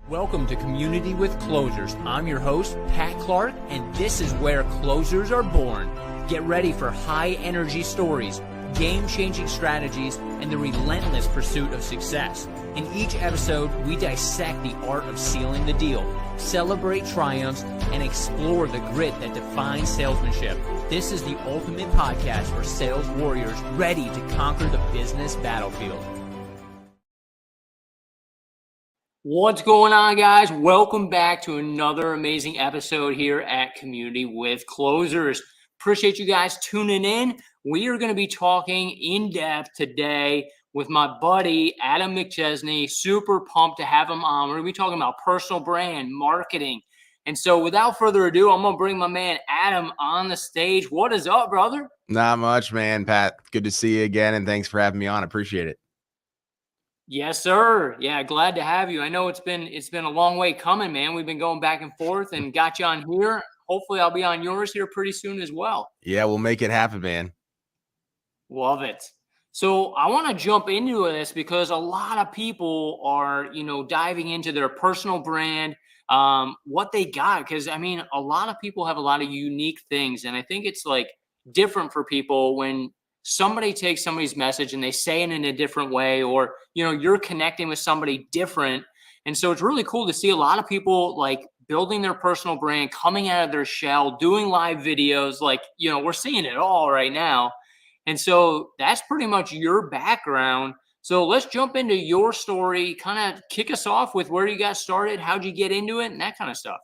Welcome to Community with Closers. I'm your host, Pat Clark, and this is where closers are born. Get ready for high-energy stories, game-changing strategies, and the relentless pursuit of success. In each episode, we dissect the art of sealing the deal, celebrate triumphs, and explore the grit that defines salesmanship. This is the ultimate podcast for sales warriors ready to conquer the business battlefield. What's going on, guys? Welcome back to another amazing episode here at Community with Closers. Appreciate you guys tuning in. We are going to be talking in depth today with my buddy, Adam McChesney. Super pumped to have him on. We're going to be talking about personal brand, marketing. And so without further ado, I'm going to bring my man, Adam, on the stage. What is up, brother? Not much, man, Pat. Good to see you again, and thanks for having me on. Appreciate it. Yes, sir. Yeah, glad to have you. I know it's been a long way coming, man. We've been going back and forth and got you on here. Hopefully I'll be on yours here pretty soon as well. Yeah, we'll make it happen, man. Love it. So I want to jump into this because a lot of people are, diving into their personal brand, what they got. Because, a lot of people have a lot of unique things. And I think it's like different for people when somebody takes somebody's message and they say it in a different way, or, you're connecting with somebody different. And so it's really cool to see a lot of people like building their personal brand, coming out of their shell, doing live videos. Like, we're seeing it all right now. And so that's pretty much your background. So let's jump into your story, kind of kick us off with where you got started, how'd you get into it, and that kind of stuff.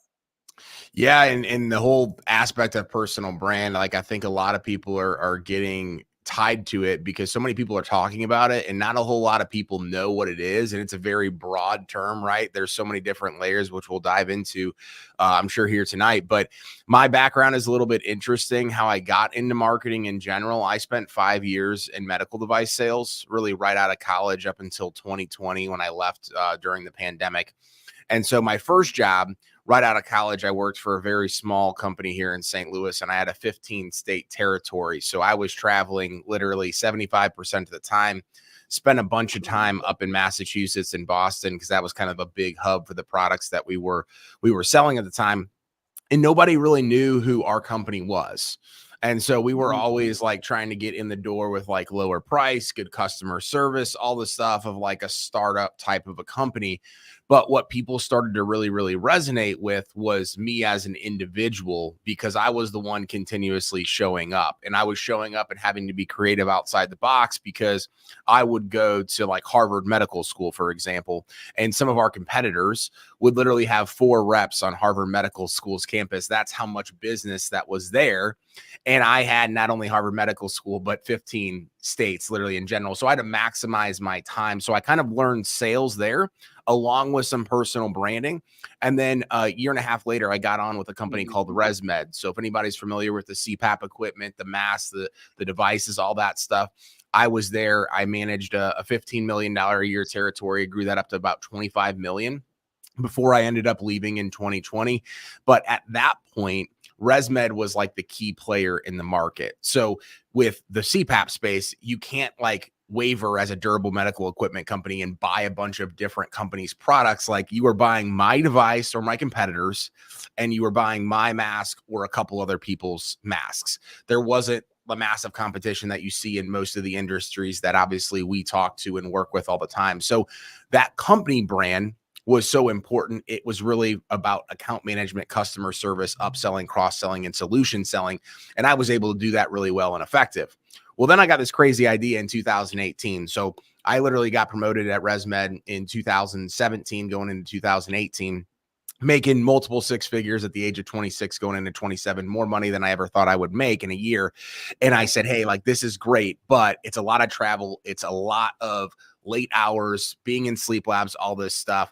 Yeah, and the whole aspect of personal brand, like I think a lot of people are getting tied to it because so many people are talking about it and not a whole lot of people know what it is. And it's a very broad term, right? There's so many different layers, which we'll dive into, I'm sure, here tonight. But my background is a little bit interesting, how I got into marketing in general. I spent 5 years in medical device sales, really right out of college up until 2020 when I left during the pandemic. And so my first job right out of college, I worked for a very small company here in St. Louis, and I had a 15-state territory. So I was traveling literally 75% of the time, spent a bunch of time up in Massachusetts and Boston because that was kind of a big hub for the products that we were selling at the time. And nobody really knew who our company was. And so we were always like trying to get in the door with like lower price, good customer service, all the stuff of like a startup type of a company. But what people started to really, really resonate with was me as an individual, because I was the one continuously showing up, and I was showing up and having to be creative outside the box because I would go to like Harvard Medical School, for example, and some of our competitors would literally have 4 reps on Harvard Medical School's campus. That's how much business that was there. And I had not only Harvard Medical School, but 15 states literally in general. So I had to maximize my time. So I kind of learned sales there along with some personal branding. And then a year and a half later, I got on with a company called ResMed. So if anybody's familiar with the CPAP equipment, the masks, the devices, all that stuff, I was there. I managed a $15 million a year territory, grew that up to about 25 million before I ended up leaving in 2020. But at that point, ResMed was like the key player in the market. So with the CPAP space, you can't like waver as a durable medical equipment company and buy a bunch of different companies' products. Like you were buying my device or my competitors, and you were buying my mask or a couple other people's masks. There wasn't the massive competition that you see in most of the industries that obviously we talk to and work with all the time. So that company brand was so important. It was really about account management, customer service, upselling, cross-selling, and solution selling. And I was able to do that really well and effective. Well, then I got this crazy idea in 2018. So I literally got promoted at ResMed in 2017, going into 2018, making multiple 6 figures at the age of 26, going into 27, more money than I ever thought I would make in a year. And I said, hey, like, this is great, but it's a lot of travel. It's a lot of late hours, being in sleep labs, all this stuff.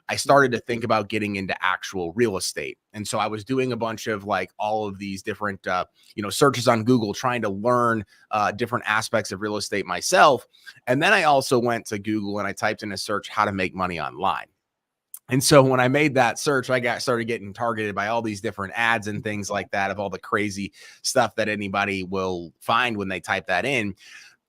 I started to think about getting into actual real estate. And so I was doing a bunch of like all of these different, searches on Google, trying to learn different aspects of real estate myself. And then I also went to Google and I typed in a search, how to make money online. And so when I made that search, I started getting targeted by all these different ads and things like that, of all the crazy stuff that anybody will find when they type that in.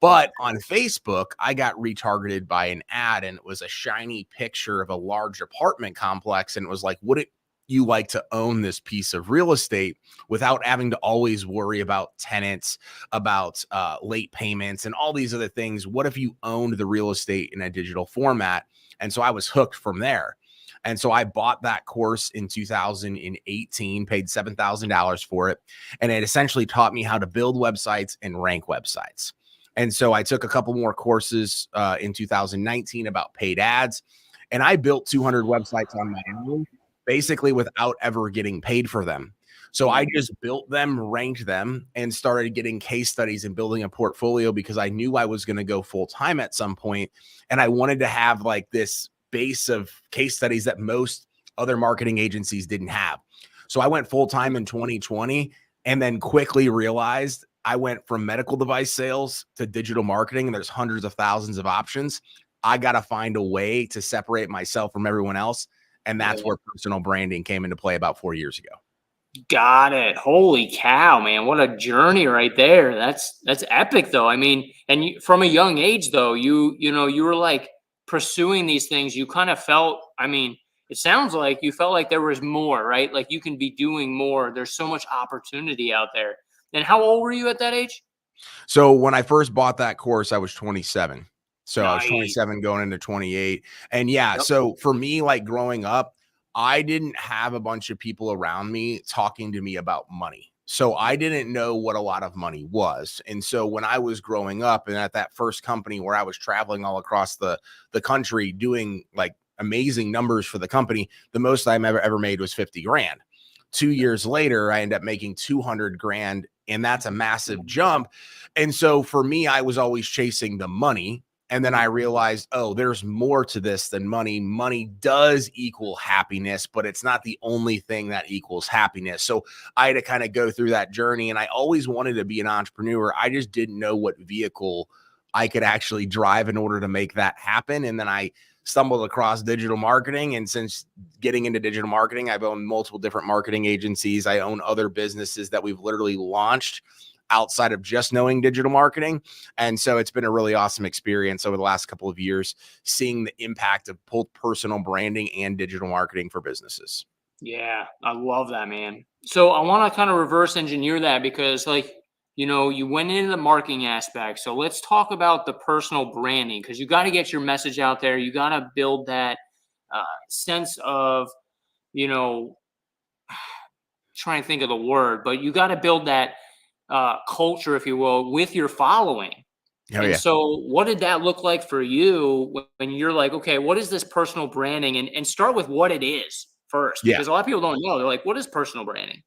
But on Facebook, I got retargeted by an ad, and it was a shiny picture of a large apartment complex. And it was like, wouldn't you like to own this piece of real estate without having to always worry about tenants, about late payments, and all these other things? What if you owned the real estate in a digital format? And so I was hooked from there. And so I bought that course in 2018, paid $7,000 for it. And it essentially taught me how to build websites and rank websites. And so I took a couple more courses in 2019 about paid ads. And I built 200 websites on my own, basically without ever getting paid for them. So I just built them, ranked them, and started getting case studies and building a portfolio because I knew I was going to go full time at some point. And I wanted to have like this base of case studies that most other marketing agencies didn't have. So I went full time in 2020 and then quickly realized I went from medical device sales to digital marketing, and there's hundreds of thousands of options. I got to find a way to separate myself from everyone else. And that's where personal branding came into play about 4 years ago. Got it. Holy cow, man. What a journey right there. That's epic though. I mean, and from a young age though, you were like pursuing these things. You kind of felt, I mean, it sounds like you felt like there was more, right? Like you can be doing more. There's so much opportunity out there. And how old were you at that age? So when I first bought that course, I was 27. So I was Nice. 27 going into 28. And yeah, Yep. so for me, like growing up, I didn't have a bunch of people around me talking to me about money. So I didn't know what a lot of money was. And so when I was growing up and at that first company where I was traveling all across the country doing like amazing numbers for the company, the most I ever made was 50 grand. 2 years later, I ended up making 200 grand, and that's a massive jump. And so for me, I was always chasing the money. And then I realized, oh, there's more to this than money. Money does equal happiness, but it's not the only thing that equals happiness. So I had to kind of go through that journey. And I always wanted to be an entrepreneur. I just didn't know what vehicle I could actually drive in order to make that happen. And then I stumbled across digital marketing. And since getting into digital marketing, I've owned multiple different marketing agencies. I own other businesses that we've literally launched outside of just knowing digital marketing. And so it's been a really awesome experience over the last couple of years, seeing the impact of both personal branding and digital marketing for businesses. Yeah, I love that, man. So I want to kind of reverse engineer that because, like, you went into the marketing aspect. So let's talk about the personal branding because you got to get your message out there. You got to build that sense of, you know, trying to think of the word, but you got to build that culture, if you will, with your following. Oh, And yeah. so what did that look like for you when you're like, okay, what is this personal branding? And start with what it is first, Yeah. because a lot of people don't know. They're like, what is personal branding?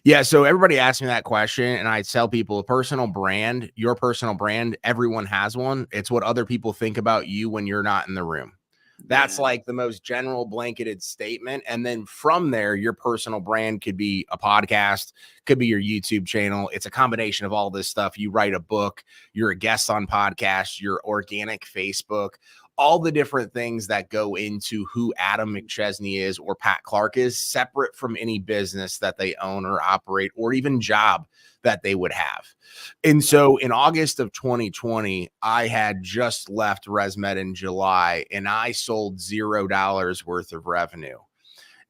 Yeah. So everybody asks me that question, and I tell people a personal brand, your personal brand, everyone has one. It's what other people think about you when you're not in the room. That's Yeah. like the most general blanketed statement. And then from there, your personal brand could be a podcast, could be your YouTube channel. It's a combination of all this stuff. You write a book, you're a guest on podcasts, your organic Facebook, all the different things that go into who Adam McChesney is or Pat Clark is, separate from any business that they own or operate or even job that they would have. And so in August of 2020, I had just left ResMed in July, and I sold $0 worth of revenue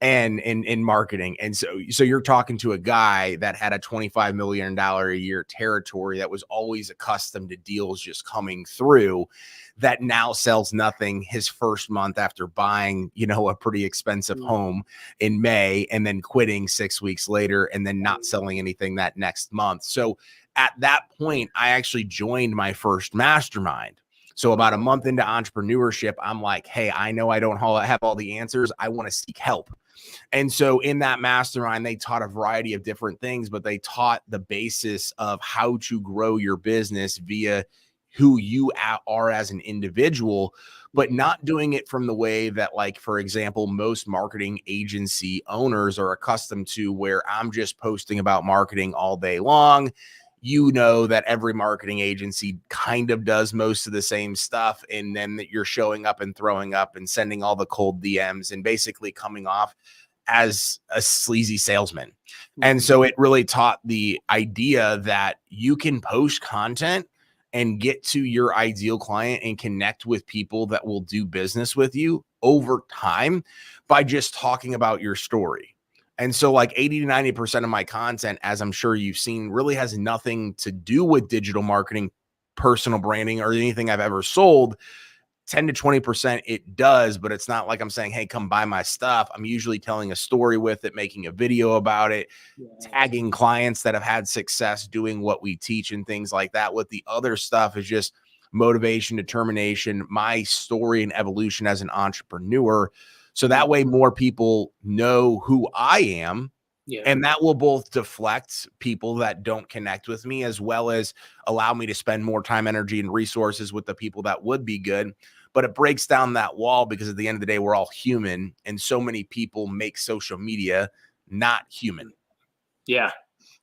and in marketing. And so you're talking to a guy that had a $25 million a year territory that was always accustomed to deals just coming through, that now sells nothing his first month after buying, a pretty expensive home in May, and then quitting 6 weeks later, and then not selling anything that next month. So at that point, I actually joined my first mastermind. So about a month into entrepreneurship, I'm like, hey, I know I don't have all the answers. I want to seek help. And so in that mastermind, they taught a variety of different things, but they taught the basis of how to grow your business via who you are as an individual, but not doing it from the way that, like, for example, most marketing agency owners are accustomed to, where I'm just posting about marketing all day long. You know that every marketing agency kind of does most of the same stuff, and then that you're showing up and throwing up and sending all the cold DMs and basically coming off as a sleazy salesman. And so it really taught the idea that you can post content and get to your ideal client and connect with people that will do business with you over time by just talking about your story. And so like 80 to 90% of my content, as I'm sure you've seen, really has nothing to do with digital marketing, personal branding, or anything I've ever sold. 10 to 20% it does, but it's not like I'm saying, hey, come buy my stuff. I'm usually telling a story with it, making a video about it, tagging clients that have had success doing what we teach and things like that. With the other stuff is just motivation, determination, my story and evolution as an entrepreneur. So that way more people know who I am. Yeah. And that will both deflect people that don't connect with me, as well as allow me to spend more time, energy, and resources with the people that would be good. But it breaks down that wall, because at the end of the day, we're all human. And so many people make social media not human. Yeah.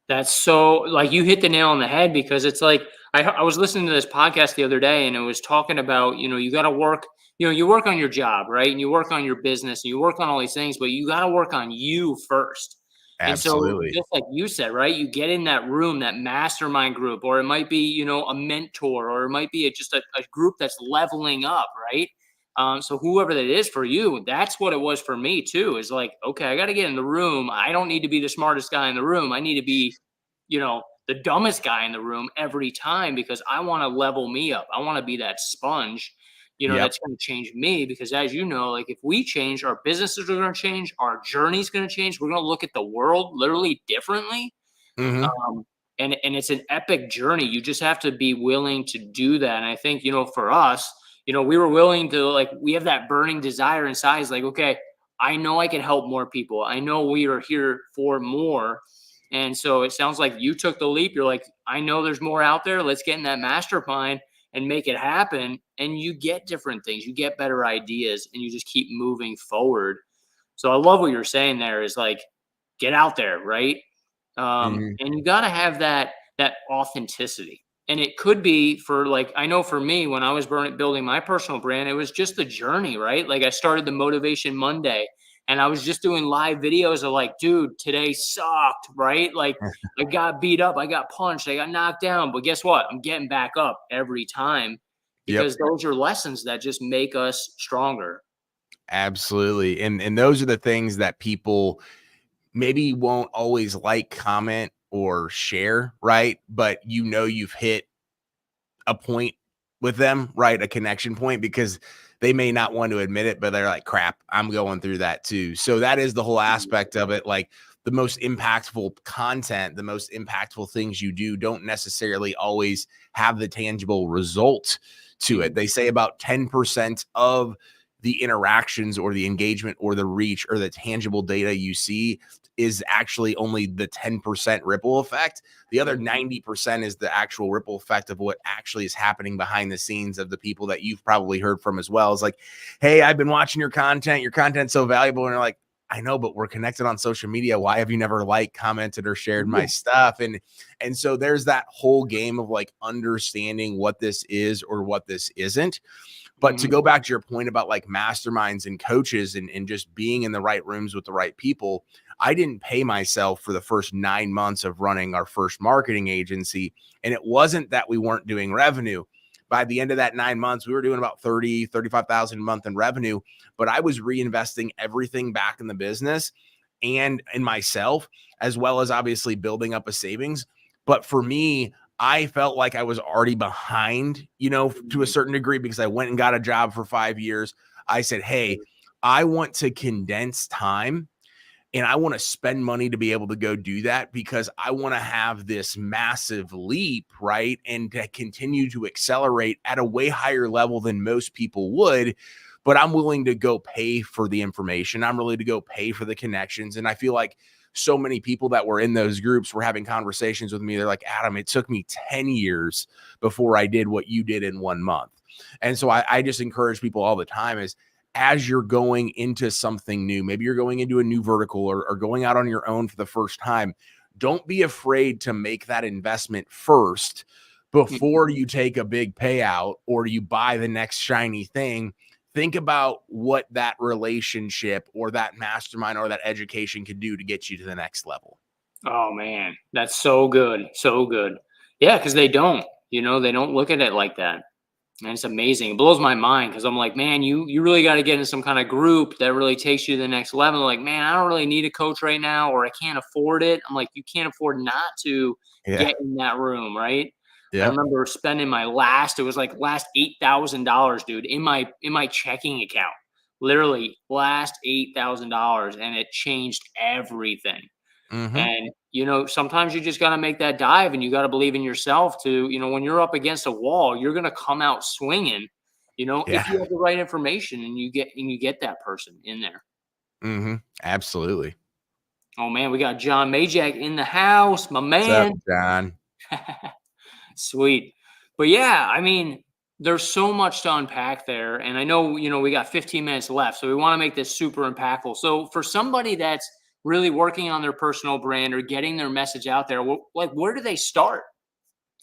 That's so, like, you hit the nail on the head, because it's like, I was listening to this podcast the other day, and it was talking about, you got to work, you work on your job, right? And you work on your business and you work on all these things, but you got to work on you first. And so, Absolutely. just like you said, right, you get in that room, that mastermind group, or it might be, a mentor, or it might be just a group that's leveling up, right? So whoever that is for you, that's what it was for me too, is like, okay, I got to get in the room. I don't need to be the smartest guy in the room. I need to be, the dumbest guy in the room every time, because I want to level me up. I want to be that sponge, Yep. that's going to change me, because as you know, like, if we change, our businesses are going to change, our journey's going to change. We're going to look at the world literally differently. Mm-hmm. And it's an epic journey. You just have to be willing to do that. And I think, for us, we were willing to, like, we have that burning desire inside. It's like, okay, I know I can help more people. I know we are here for more. And so it sounds like you took the leap. You're like, I know there's more out there. Let's get in that mastermind and make it happen. And you get different things, you get better ideas, and you just keep moving forward. So I love what you're saying there, is like, get out there, right? Mm-hmm. And you got to have that authenticity. And it could be for, like, I know for me, when I was building my personal brand, it was just the journey, right? Like, I started the Motivation Monday, and I was just doing live videos of, like, dude, today sucked, right? Like, I got beat up, I got punched, I got knocked down, but guess what? I'm getting back up every time, Yep. because those are lessons that just make us stronger. Absolutely. And those are the things that people maybe won't always like, comment, or share, right? But you've hit a point with them, right? A connection point, because they may not want to admit it, but they're like, crap, I'm going through that too. So that is the whole aspect of it. Like, the most impactful content, the most impactful things you do don't necessarily always have the tangible result to it. They say about 10% of the interactions or the engagement or the reach or the tangible data you see is actually only the 10% ripple effect. The other 90% is the actual ripple effect of what actually is happening behind the scenes of the people that you've probably heard from as well. It's like, hey, I've been watching your content. Your content's so valuable. And you're like, I know, but we're connected on social media. Why have you never liked, commented, or shared my stuff? And so there's that whole game of like understanding what this is or what this isn't. But to go back to your point about like masterminds and coaches and just being in the right rooms with the right people, I didn't pay myself for the first 9 months of running our first marketing agency. And it wasn't that we weren't doing revenue. By the end of that 9 months, we were doing about 35,000 a month in revenue, but I was reinvesting everything back in the business and in myself, as well as obviously building up a savings. But for me, I felt like I was already behind, to a certain degree, because I went and got a job for 5 years. I said, hey, I want to condense time and I want to spend money to be able to go do that, because I want to have this massive leap, right? And to continue to accelerate at a way higher level than most people would. But I'm willing to go pay for the information. I'm willing to go pay for the connections. And I feel like so many people that were in those groups were having conversations with me. They're like, Adam, it took me 10 years before I did what you did in 1 month. And so I just encourage people all the time is, as you're going into something new, maybe you're going into a new vertical or going out on your own for the first time, don't be afraid to make that investment first before you take a big payout or you buy the next shiny thing. Think about what that relationship or that mastermind or that education can do to get you to the next level. Oh man, that's so good. So good. Yeah, because they don't. They don't look at it like that. And it's amazing. It blows my mind because I'm like, man, you really got to get in some kind of group that really takes you to the next level. Like, man, I don't really need a coach right now, or I can't afford it. I'm like, you can't afford not to Yeah. get in that room, right? I Yep. remember spending it was like last $8,000, dude, in my checking account. Literally last $8,000, and it changed everything. Hmm. And, sometimes you just got to make that dive, and you got to believe in yourself to, when you're up against a wall, you're going to come out swinging, if you Yeah. have the right information and you get that person in there. Hmm. Absolutely. Oh man, we got John Majak in the house, my What's up, man. John? Sweet. But yeah, I mean, there's so much to unpack there. And I know, we got 15 minutes left. So we want to make this super impactful. So for somebody that's really working on their personal brand or getting their message out there, where do they start?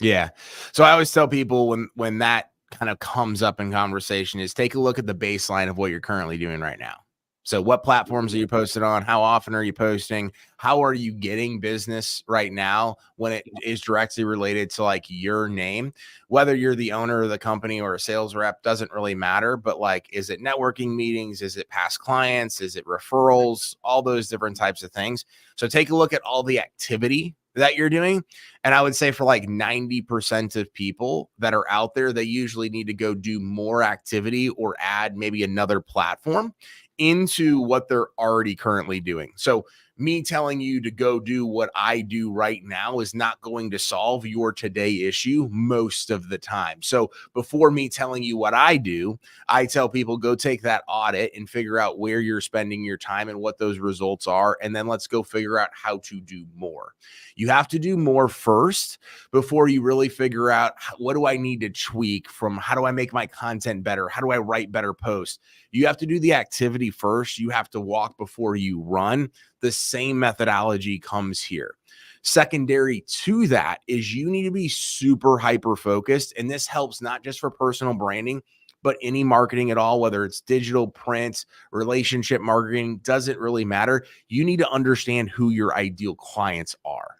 Yeah. So I always tell people when that kind of comes up in conversation is take a look at the baseline of what you're currently doing right now. So what platforms are you posted on? How often are you posting? How are you getting business right now when it is directly related to like your name? Whether you're the owner of the company or a sales rep doesn't really matter, but like is it networking meetings? Is it past clients? Is it referrals? All those different types of things. So take a look at all the activity that you're doing. And I would say for like 90% of people that are out there, they usually need to go do more activity or add maybe another platform into what they're already currently doing. So me telling you to go do what I do right now is not going to solve your today issue most of the time. So before me telling you what I do, I tell people go take that audit and figure out where you're spending your time and what those results are. And then let's go figure out how to do more. You have to do more first before you really figure out what do I need to tweak from how do I make my content better? How do I write better posts? You have to do the activity first. You have to walk before you run. The same methodology comes here. Secondary to that is you need to be super hyper focused. And this helps not just for personal branding, but any marketing at all, whether it's digital, print, relationship marketing, doesn't really matter. You need to understand who your ideal clients are.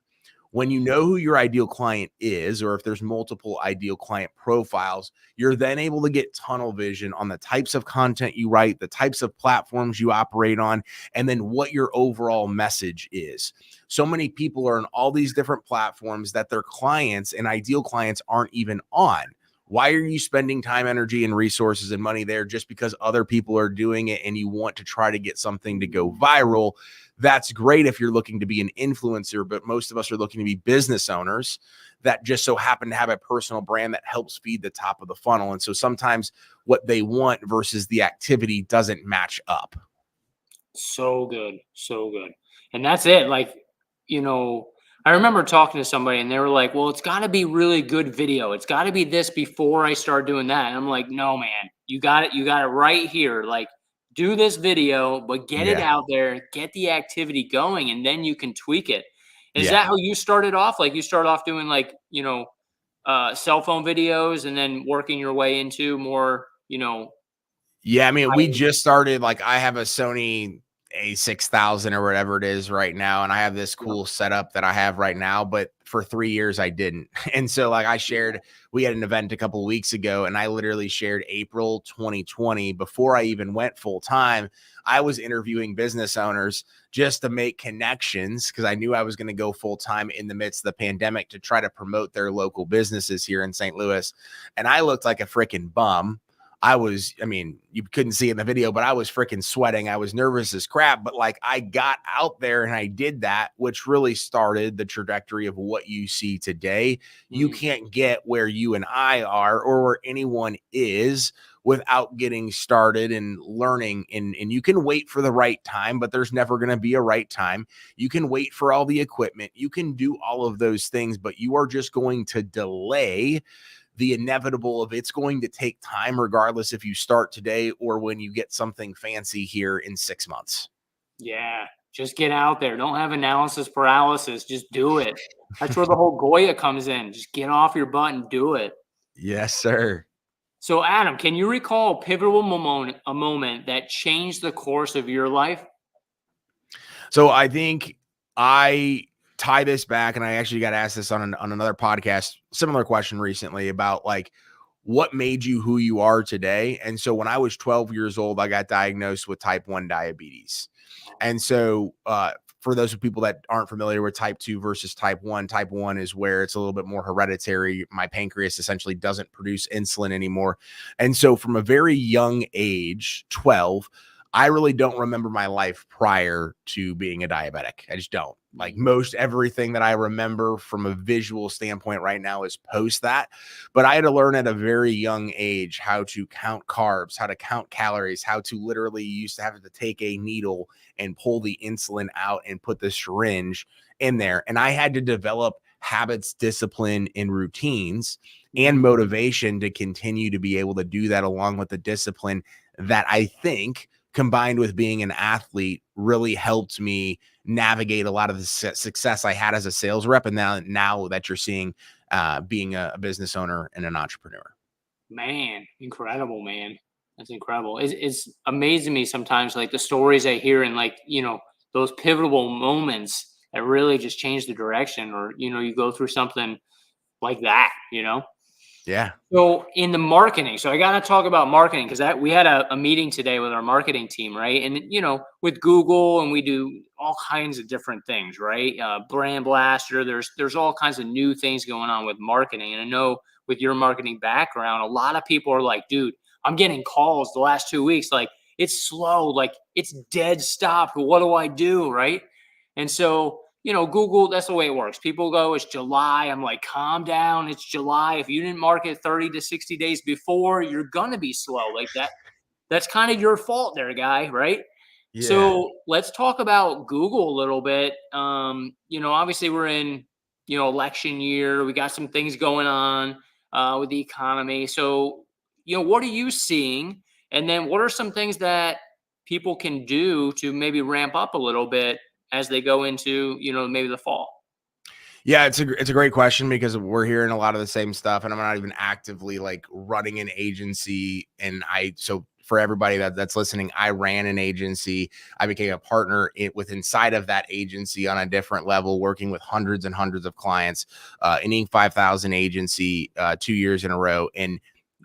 When you know who your ideal client is, or if there's multiple ideal client profiles, you're then able to get tunnel vision on the types of content you write, the types of platforms you operate on, and then what your overall message is. So many people are on all these different platforms that their clients and ideal clients aren't even on. Why are you spending time, energy, and resources and money there just because other people are doing it and you want to try to get something to go viral? That's great if you're looking to be an influencer, but most of us are looking to be business owners that just so happen to have a personal brand that helps feed the top of the funnel. And so sometimes what they want versus the activity doesn't match up. So good. So good. And that's it. Like, you know, I remember talking to somebody and they were like, well, it's got to be really good video. It's got to be this before I start doing that. And I'm like, no, man, you got it. You got it right here. Like, do this video, but get it Yeah. out there, get the activity going, and then you can tweak it. Is Yeah. that how you started off? Like, you started off doing like, cell phone videos and then working your way into more, Yeah, I mean, we high- just started. Like, I have a Sony A6000 or whatever it is right now, and I have this yeah, cool setup that I have right now. But for 3 years, I didn't. And so, like, I shared, we had an event a couple of weeks ago, and I literally shared April 2020 before I even went full time. I was interviewing business owners just to make connections because I knew I was going to go full time in the midst of the pandemic to try to promote their local businesses here in St. Louis. And I looked like a freaking bum. I mean, you couldn't see in the video, but I was freaking sweating. I was nervous as crap, but like I got out there and I did that, which really started the trajectory of what you see today. You mm, can't get where you and I are or where anyone is without getting started and learning. And you can wait for the right time, but there's never going to be a right time. You can wait for all the equipment. You can do all of those things, but you are just going to delay the inevitable of it's going to take time, regardless if you start today or when you get something fancy here in 6 months. yeah, just get out there. Don't have analysis paralysis. Just do it. That's where the whole Goya comes in. Just get off your butt and do it. Yes, sir. So, Adam, can you recall a moment that changed the course of your life? So I think I tie this back, and I actually got asked this on another podcast, similar question recently about like, what made you who you are today? And so when I was 12 years old, I got diagnosed with type 1 diabetes. And so for those people that aren't familiar with type 2 versus type 1 is where it's a little bit more hereditary. My pancreas essentially doesn't produce insulin anymore. And so from a very young age, 12, I really don't remember my life prior to being a diabetic. I just don't. Like most everything that I remember from a visual standpoint right now is post that. But I had to learn at a very young age how to count carbs, how to count calories, how to literally used to have to take a needle and pull the insulin out and put the syringe in there. And I had to develop habits, discipline, and routines and motivation to continue to be able to do that, along with the discipline that I think combined with being an athlete really helped me navigate a lot of the success I had as a sales rep. And now that you're seeing being a business owner and an entrepreneur. Man, incredible, man. That's incredible. It's amazing me sometimes, like the stories I hear and like, those pivotal moments that really just change the direction, or, you go through something like that. Yeah. So in the marketing, so I got to talk about marketing because we had a meeting today with our marketing team, right? And with Google, and we do all kinds of different things, right? Brand Blaster, there's all kinds of new things going on with marketing, and I know with your marketing background, a lot of people are like, dude, I'm getting calls the last 2 weeks, like it's slow, like it's dead stop. What do I do, right? And so Google, that's the way it works. People go, it's July. I'm like, calm down. It's July. If you didn't market 30 to 60 days before, you're going to be slow like that. That's kind of your fault there, guy. Right. Yeah. So let's talk about Google a little bit. Obviously we're in, election year. We got some things going on with the economy. So, what are you seeing? And then what are some things that people can do to maybe ramp up a little bit as they go into, maybe the fall? Yeah, it's a great question because we're hearing a lot of the same stuff, and I'm not even actively like running an agency. And so for everybody that's listening, I ran an agency. I became a partner inside of that agency on a different level, working with hundreds and hundreds of clients, an Inc. 5,000 agency 2 years in a row. And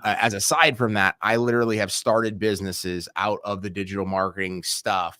as aside from that, I literally have started businesses out of the digital marketing stuff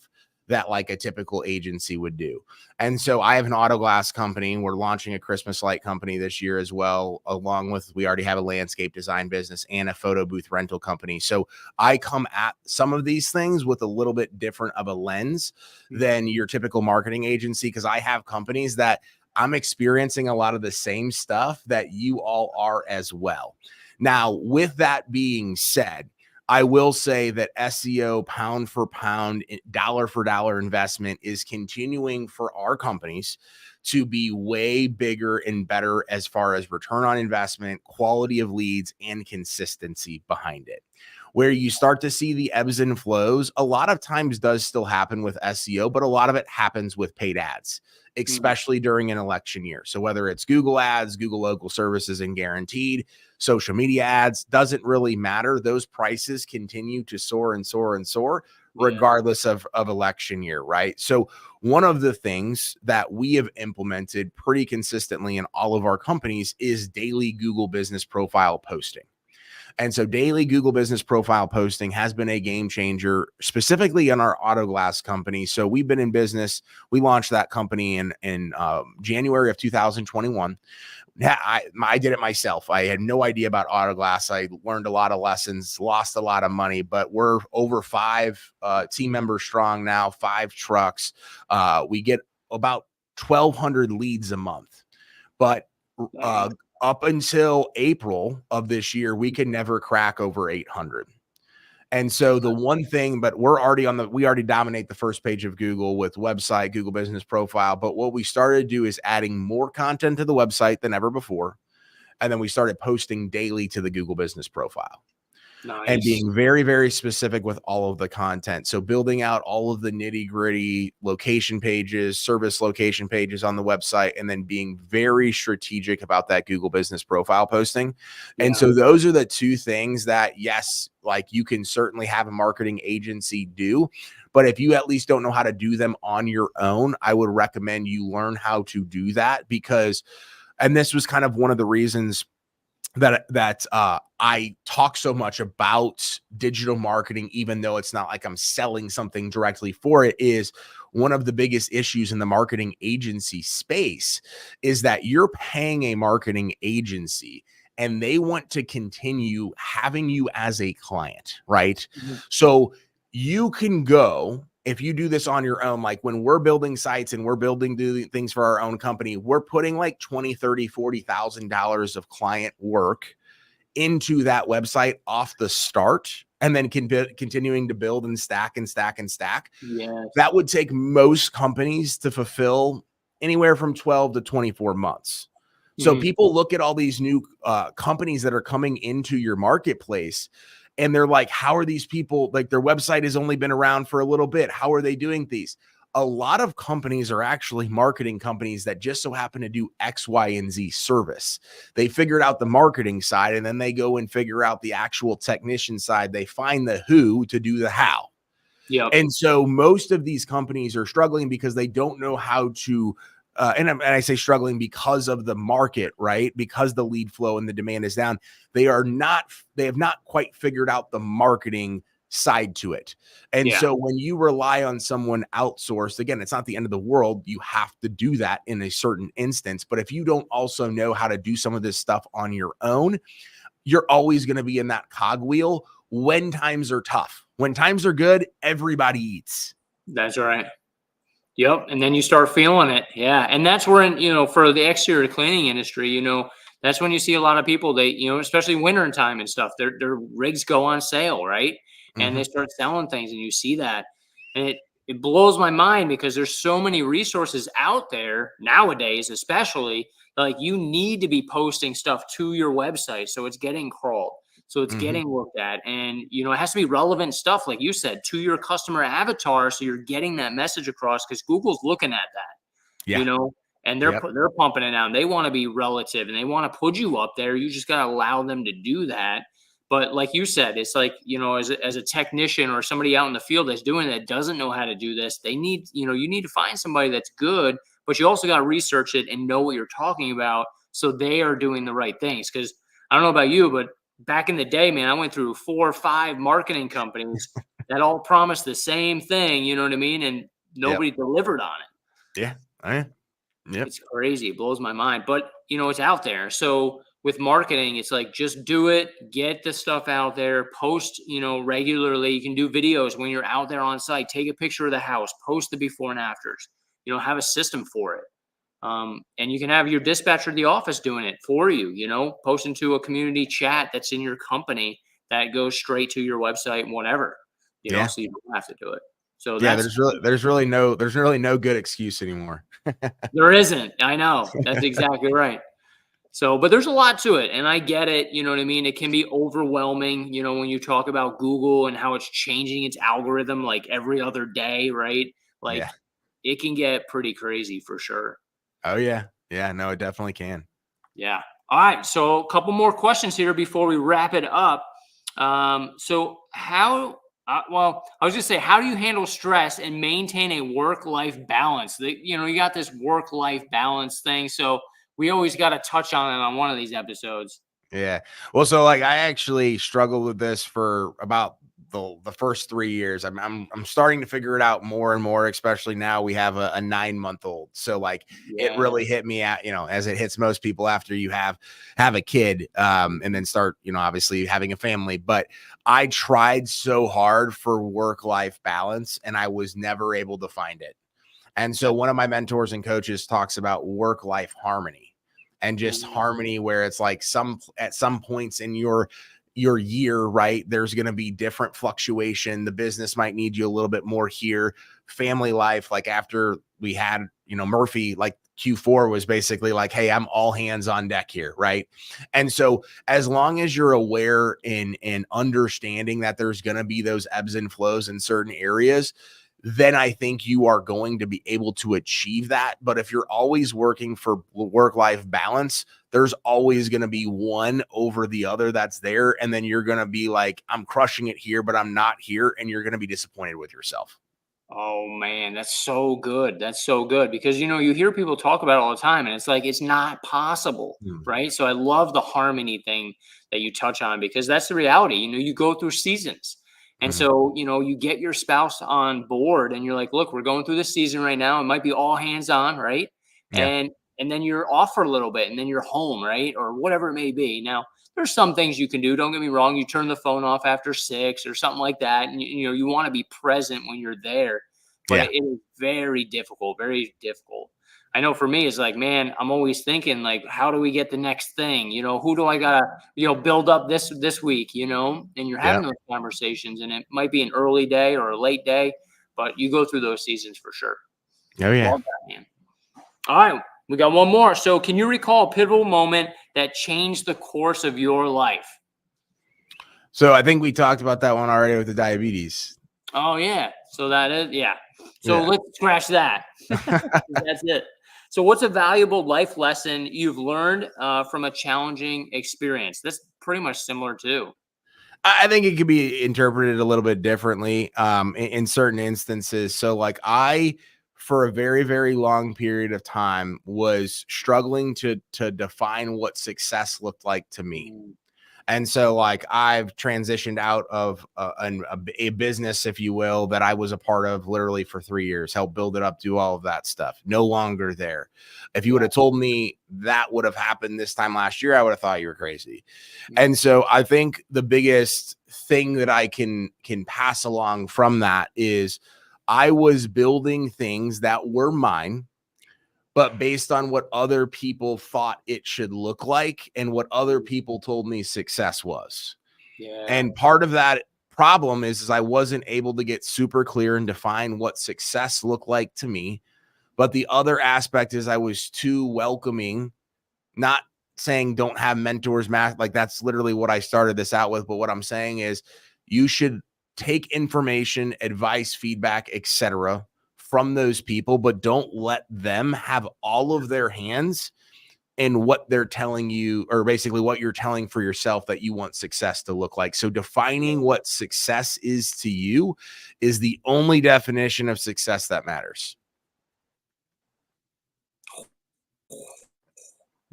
that like a typical agency would do. And so I have an auto glass company. We're launching a Christmas light company this year as well, along with, we already have a landscape design business and a photo booth rental company. So I come at some of these things with a little bit different of a lens than your typical marketing agency, because I have companies that I'm experiencing a lot of the same stuff that you all are as well. Now, with that being said, I will say that SEO pound for pound, dollar for dollar investment is continuing for our companies to be way bigger and better as far as return on investment, quality of leads, and consistency behind it. Where you start to see the ebbs and flows, a lot of times does still happen with SEO, but a lot of it happens with paid ads, especially during an election year. So whether it's Google ads, Google local services and guaranteed, social media ads, doesn't really matter. Those prices continue to soar and soar and soar regardless of election year, right? So one of the things that we have implemented pretty consistently in all of our companies is daily Google business profile posting. And so daily Google business profile posting has been a game changer, specifically in our auto glass company. So we've been in business. We launched that company in January of 2021. I did it myself. I had no idea about auto glass. I learned a lot of lessons, lost a lot of money, but we're over 5 team members strong now, 5 trucks. We get about 1,200 leads a month, but up until April of this year, we could never crack over 800. And so the one thing, but we already dominate the first page of Google with website, Google business profile. But what we started to do is adding more content to the website than ever before. And then we started posting daily to the Google business profile. and Nice. being very, very specific with all of the content. So building out all of the nitty gritty location pages, service location pages on the website, and then being very strategic about that Google business profile posting. And Yeah. so those are the two things that, yes, like you can certainly have a marketing agency do, but if you at least don't know how to do them on your own, I would recommend you learn how to do that, because, and this was kind of one of the reasons that I talk so much about digital marketing, even though it's not like I'm selling something directly for it, is one of the biggest issues in the marketing agency space is that you're paying a marketing agency and they want to continue having you as a client, right? Mhm. So you can go, if you do this on your own, like when we're building sites and we're building things for our own company, we're putting like $20, $30, $40,000 of client work into that website off the start, and then continuing to build and stack and stack and stack. Yes. That would take most companies to fulfill anywhere from 12 to 24 months. So Mhm. people look at all these new companies that are coming into your marketplace, and they're like, how are these people, like their website has only been around for a little bit, how are they doing these? A lot of companies are actually marketing companies that just so happen to do X, Y, and Z service. They figured out the marketing side, and then they go and figure out the actual technician side. They find the who to do the how. Yep. And so most of these companies are struggling because they don't know how to, and I say struggling because of the market, right? Because the lead flow and the demand is down. They have not quite figured out the marketing side to it. And Yeah. so when you rely on someone outsourced, again, it's not the end of the world. You have to do that in a certain instance. But if you don't also know how to do some of this stuff on your own, you're always going to be in that cogwheel when times are tough. When times are good, everybody eats. That's right. Yep, and then you start feeling it. Yeah, and that's where, for the exterior cleaning industry, that's when you see a lot of people. They, especially winter time and stuff. Their rigs go on sale, right? And they Mhm. start selling things, and you see that, and it blows my mind because there's so many resources out there nowadays, especially like you need to be posting stuff to your website so it's getting crawled. So it's Mhm. getting looked at, and it has to be relevant stuff, like you said, to your customer avatar. So you're getting that message across because Google's looking at that, you Yeah. know, and Yep. they're pumping it out. And they want to be relative, and they want to put you up there. You just got to allow them to do that. But like you said, it's like, as a technician or somebody out in the field that's doing that doesn't know how to do this, they need, you need to find somebody that's good, but you also got to research it and know what you're talking about so they are doing the right things. Because I don't know about you, but back in the day, man, I went through 4 or 5 marketing companies that all promised the same thing, you know what I mean? And Yep. nobody delivered on it. Yeah. Oh, yeah. Yep. It's crazy. It blows my mind. But, it's out there. So with marketing, it's like just do it, get the stuff out there, post, regularly. You can do videos when you're out there on site, take a picture of the house, post the before and afters, have a system for it. And you can have your dispatcher at the office doing it for you, post into a community chat that's in your company that goes straight to your website and whatever, Yeah. so you don't have to do it. So Yeah. that's There's really no good excuse anymore. there isn't. I know. That's exactly right. So, but there's a lot to it, and I get it. You know what I mean? It can be overwhelming, when you talk about Google and how it's changing its algorithm like every other day, right? Like Yeah. it can get pretty crazy for sure. Oh yeah. Yeah. No, it definitely can. Yeah. All right. So a couple more questions here before we wrap it up. So how? Well, I was just say, how do you handle stress and maintain a work-life balance? You got this work-life balance thing, so we always got to touch on it on one of these episodes. Yeah. Well, so like I actually struggled with this for about the first 3 years. I'm starting to figure it out more and more, especially now we have a 9-month-old. So like it Yeah. really hit me at, as it hits most people after you have a kid, and then start, obviously having a family. But I tried so hard for work-life balance and I was never able to find it. And so one of my mentors and coaches talks about work-life harmony, and just harmony where it's like at some points in your year, right, there's going to be different fluctuation. The business might need you a little bit more here. Family life, like after we had, Murphy, like Q4 was basically like, hey, I'm all hands on deck here, right? And so as long as you're aware and understanding that there's going to be those ebbs and flows in certain areas, then I think you are going to be able to achieve that. But if you're always working for work-life balance, there's always going to be one over the other that's there. And then you're going to be like, I'm crushing it here, but I'm not here. And you're going to be disappointed with yourself. Oh man, that's so good. That's so good because you hear people talk about it all the time and it's like it's not possible, Mm. right? So I love the harmony thing that you touch on because that's the reality. You go through seasons. And Mhm. so, you get your spouse on board and you're like, "Look, we're going through this season right now. It might be all hands on, right?" Yeah. And then you're off for a little bit and then you're home, right? Or whatever it may be. Now, there's some things you can do. Don't get me wrong. You turn the phone off after 6 or something like that. And you want to be present when you're there, but Yeah. it is very difficult, very difficult. I know for me, it's like, man, I'm always thinking like, how do we get the next thing? Who do I gotta, build up this week, and you're Yeah. having those conversations and it might be an early day or a late day, but you go through those seasons for sure. Oh, yeah. Love that, man. All right. We got one more. So can you recall a pivotal moment that changed the course of your life? So I think we talked about that one already with the diabetes. Oh yeah. So that is, yeah. So Yeah. let's scratch that. That's it. So what's a valuable life lesson you've learned from a challenging experience? That's pretty much similar too. I think it could be interpreted a little bit differently in certain instances. So like for a very, very long period of time was struggling to define what success looked like to me. Mm, And so, like, I've transitioned out of a business, if you will, that I was a part of literally for 3 years, helped build it up, do all of that stuff. No longer there. If you would yeah. have told me that would have happened this time last year, I would have thought you were crazy. Mm, And so, I think the biggest thing that I can pass along from that is I was building things that were mine but based on what other people thought it should look like and what other people told me success was. yeah. And part of that problem is I wasn't able to get super clear and define what success looked like to me. But the other aspect is I was too welcoming, not saying don't have mentors, math, like that's literally what I started this out with. But what I'm saying is you should take information, advice, feedback, etc. from those people, but don't let them have all of their hands in what they're telling you, or basically what you're telling for yourself that you want success to look like. So defining what success is to you is the only definition of success that matters.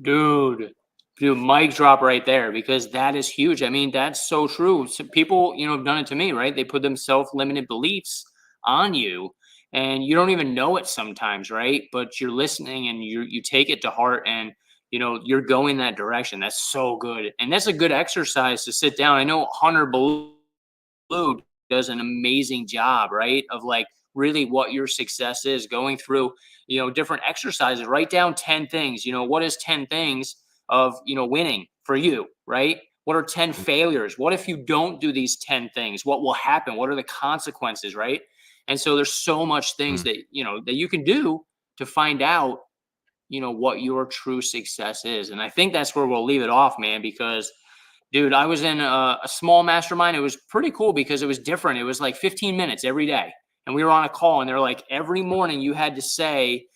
Dude, mic drop right there because that is huge. I mean, that's so true. So people, have done it to me, right? They put them self-limited beliefs on you and you don't even know it sometimes, right? But you're listening and you take it to heart and you're going that direction. That's so good. And that's a good exercise to sit down. I know Hunter Blue does an amazing job, right? Of like really what your success is going through, different exercises. Write down 10 things. What is 10 things of, winning for you, right? What are 10 failures? What if you don't do these 10 things? What will happen? What are the consequences, right? And so there's so much things Mm. that, that you can do to find out, what your true success is. And I think that's where we'll leave it off, man, because dude, I was in a small mastermind. It was pretty cool because it was different. It was like 15 minutes every day. And we were on a call and they're like, every morning you had to say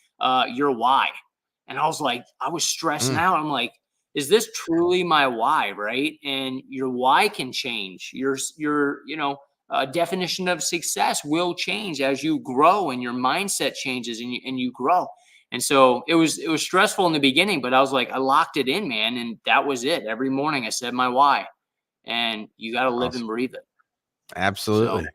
your why. And I was like, I was stressing Mm. out. I'm like, is this truly my why? Right. And your why can change. Your definition of success will change as you grow and your mindset changes and you grow. And so it was stressful in the beginning, but I was like, I locked it in, man. And that was it. Every morning I said my why. And you got to live and Awesome. breathe it. So, Absolutely.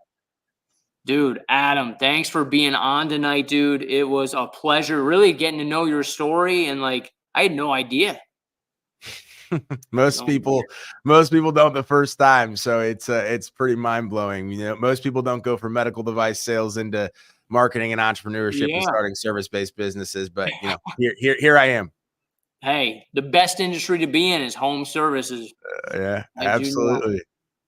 dude, Adam, thanks for being on tonight, dude. It was a pleasure really getting to know your story. And like, I had no idea. most No idea. people most people don't the first time, so it's pretty mind-blowing. Most people don't go from medical device sales into marketing and entrepreneurship and Yeah. starting service-based businesses, but here I am. Hey, the best industry to be in is home services. Yeah, I do know that. absolutely.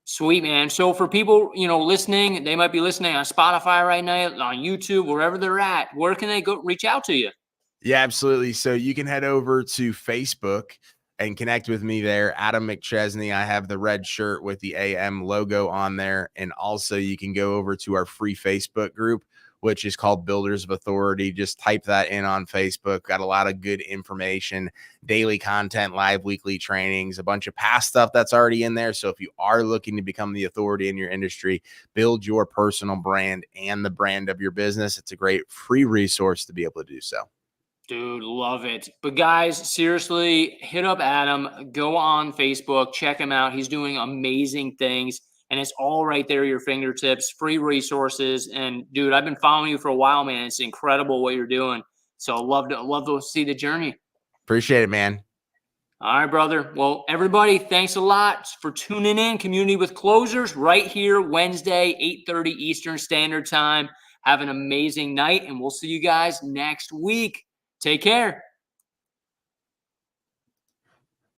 Sweet, man. So for people, listening, they might be listening on Spotify right now, on YouTube, wherever they're at. Where can they go reach out to you? Yeah, absolutely. So you can head over to Facebook and connect with me there, Adam McChesney. I have the red shirt with the AM logo on there. And also, you can go over to our free Facebook group, which is called Builders of Authority. Just type that in on Facebook. Got a lot of good information, daily content, live weekly trainings, a bunch of past stuff that's already in there. So if you are looking to become the authority in your industry, build your personal brand and the brand of your business, it's a great free resource to be able to do so. Dude, love it. But guys, seriously, hit up Adam, go on Facebook, check him out. He's doing amazing things, and it's all right there at your fingertips, free resources. And dude, I've been following you for a while, man. It's incredible what you're doing. So love to see the journey. Appreciate it, man. All right, brother. Well, everybody, thanks a lot for tuning in. Community with Closers right here, Wednesday, 8:30 Eastern Standard Time. Have an amazing night, and we'll see you guys next week. Take care.